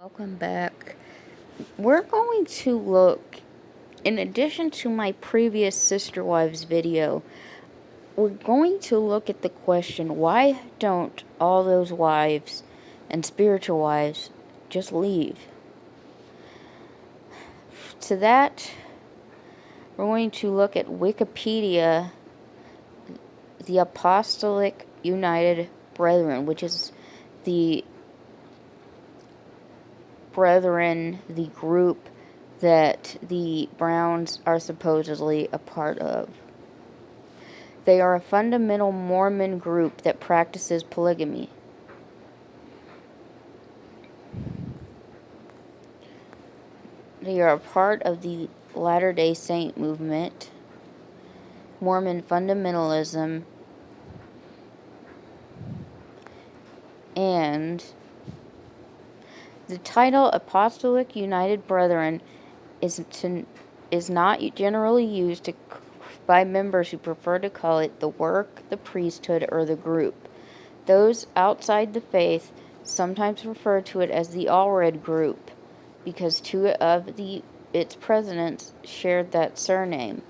Welcome back. We're going to look, in addition to my previous Sister Wives video, we're going to look at the question, why don't all those wives and spiritual wives just leave? To that, we're going to look at Wikipedia, the Apostolic United Brethren, which is the the group that the Browns are supposedly a part of. They are a fundamental Mormon group that practices polygamy. They are a part of the Latter-day Saint movement, Mormon fundamentalism, and the title Apostolic United Brethren is not generally used by members who prefer to call it the work, the priesthood, or the group. Those outside the faith sometimes refer to it as the Allred group because two of its presidents shared that surname.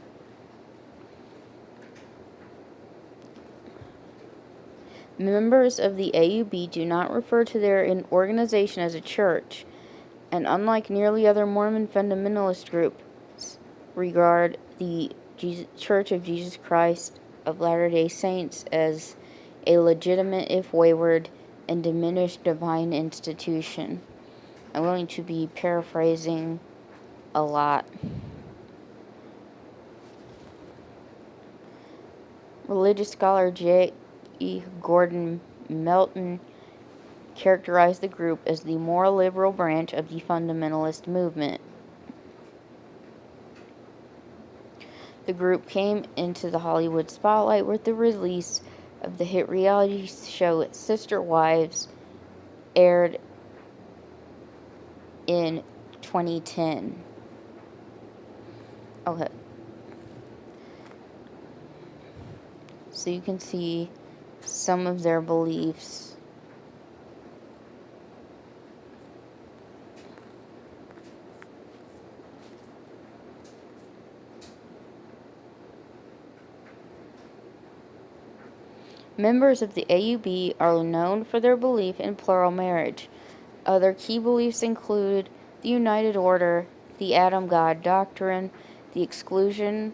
Members of the AUB do not refer to their organization as a church, and unlike nearly other Mormon fundamentalist groups, regard the Church of Jesus Christ of Latter-day Saints as a legitimate, if wayward, and diminished divine institution. I'm going to be paraphrasing a lot. Religious scholar J. E. Gordon Melton characterized the group as the more liberal branch of the fundamentalist movement. The group came into the Hollywood spotlight with the release of the hit reality show Sister Wives, aired in 2010. Okay. So you can see some of their beliefs. Members of the AUB are known for their belief in plural marriage. Other key beliefs include the United Order, the Adam God doctrine, the exclusion.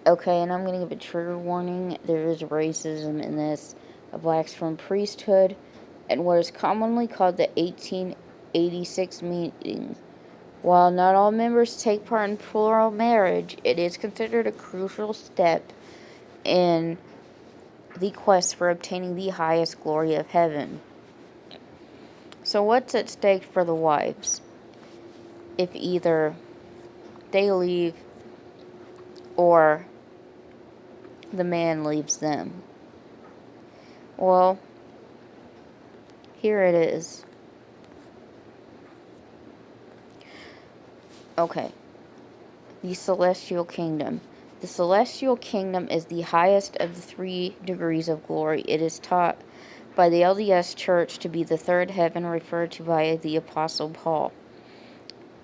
Okay, and I'm going to give a trigger warning. There is racism in this of blacks from priesthood and what is commonly called the 1886 meeting. While not all members take part in plural marriage, it is considered a crucial step in the quest for obtaining the highest glory of heaven. So what's at stake for the wives if either they leave or the man leaves them? Well, here it is. Okay. The Celestial Kingdom. The Celestial Kingdom is the highest of the 3 degrees of glory. It is taught by the LDS Church to be the third heaven referred to by the Apostle Paul,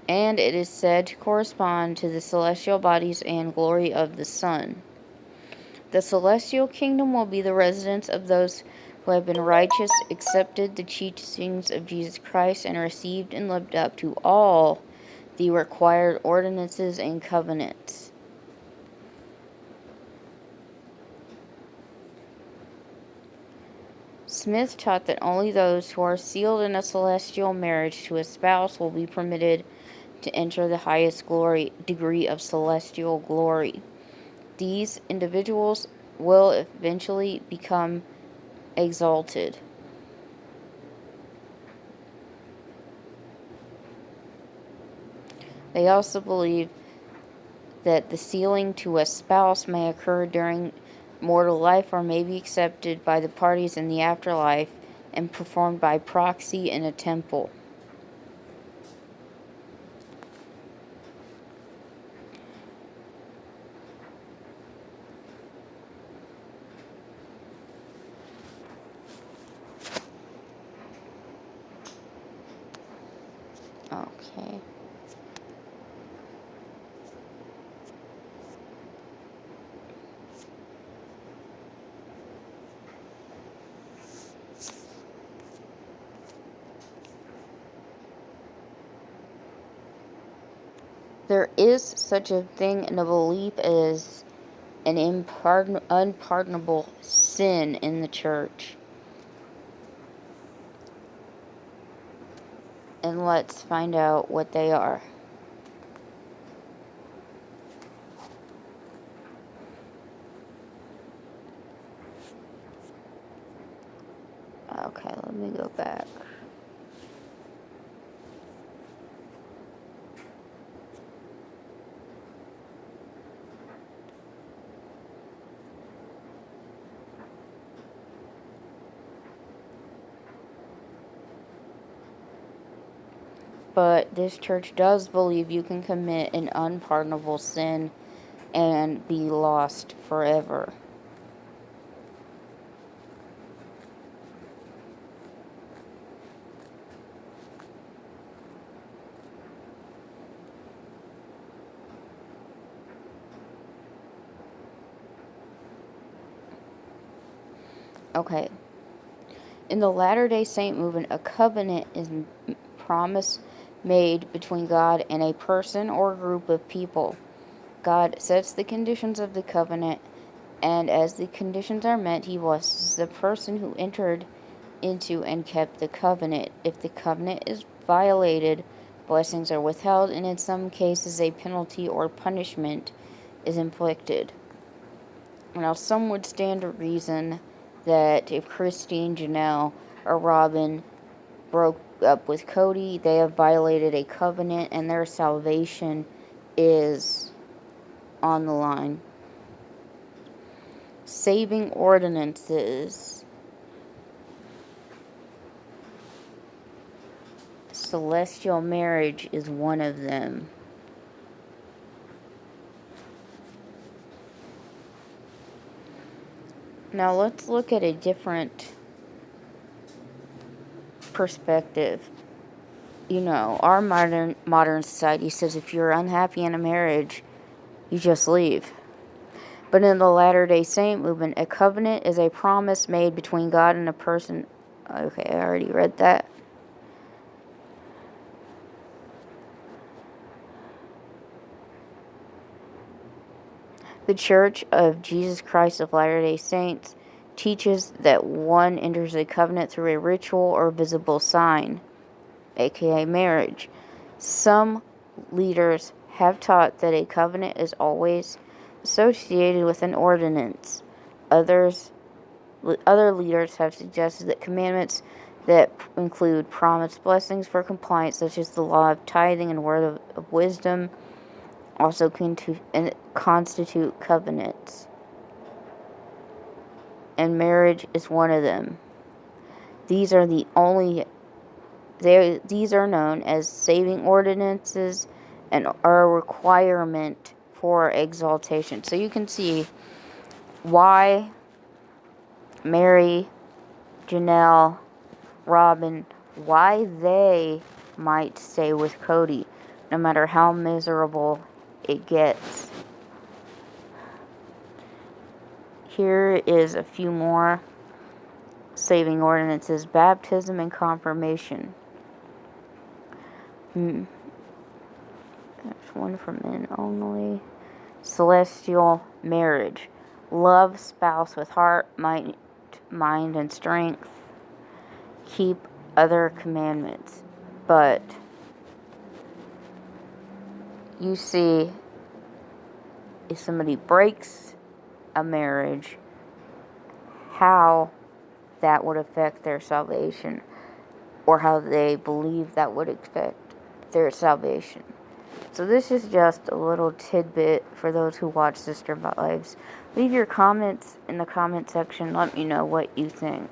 and it is said to correspond to the celestial bodies and glory of the sun. The Celestial Kingdom will be the residence of those who have been righteous, accepted the teachings of Jesus Christ, and received and lived up to all the required ordinances and covenants. Smith taught that only those who are sealed in a celestial marriage to a spouse will be permitted to enter the highest degree of celestial glory. These individuals will eventually become exalted. They also believe that the sealing to a spouse may occur during mortal life or may be accepted by the parties in the afterlife and performed by proxy in a temple. Okay. There is such a thing in a belief as an unpardonable sin in the church. And let's find out what they are. Okay, let me go back. But this church does believe you can commit an unpardonable sin and be lost forever. Okay. In the Latter-day Saint movement, a covenant is a promise made between God and a person or group of people. God sets the conditions of the covenant, and as the conditions are met, he blesses the person who entered into and kept the covenant. If the covenant is violated, blessings are withheld, and in some cases a penalty or punishment is inflicted. Now, some would stand to reason that if Christine, Janelle, or Robin broke up with Kody, they have violated a covenant and their salvation is on the line. Saving ordinances. Celestial marriage is one of them. Now let's look at a different perspective. You know, our modern society says if you're unhappy in a marriage, you just leave. But in the Latter-day Saint movement, a covenant is a promise made between God and a person. Okay, I already read that. The Church of Jesus Christ of Latter-day Saints teaches that one enters a covenant through a ritual or visible sign, aka marriage. Some leaders have taught that a covenant is always associated with an ordinance. Other leaders have suggested that commandments that include promised blessings for compliance, such as the law of tithing and word of wisdom, also constitute covenants. And marriage is one of them. These are known as saving ordinances and are a requirement for exaltation. So you can see why Merri, Janelle, Robin, why they might stay with Kody, no matter how miserable it gets. Here is a few more saving ordinances: baptism and confirmation. There's one for men only. Celestial marriage. Love spouse with heart, mind, and strength. Keep other commandments. But you see, if somebody breaks a marriage, how that would affect their salvation, or how they believe that would affect their salvation. So this is just a little tidbit for those who watch Sister Vibes. Leave your comments in the comment section. Let me know what you think.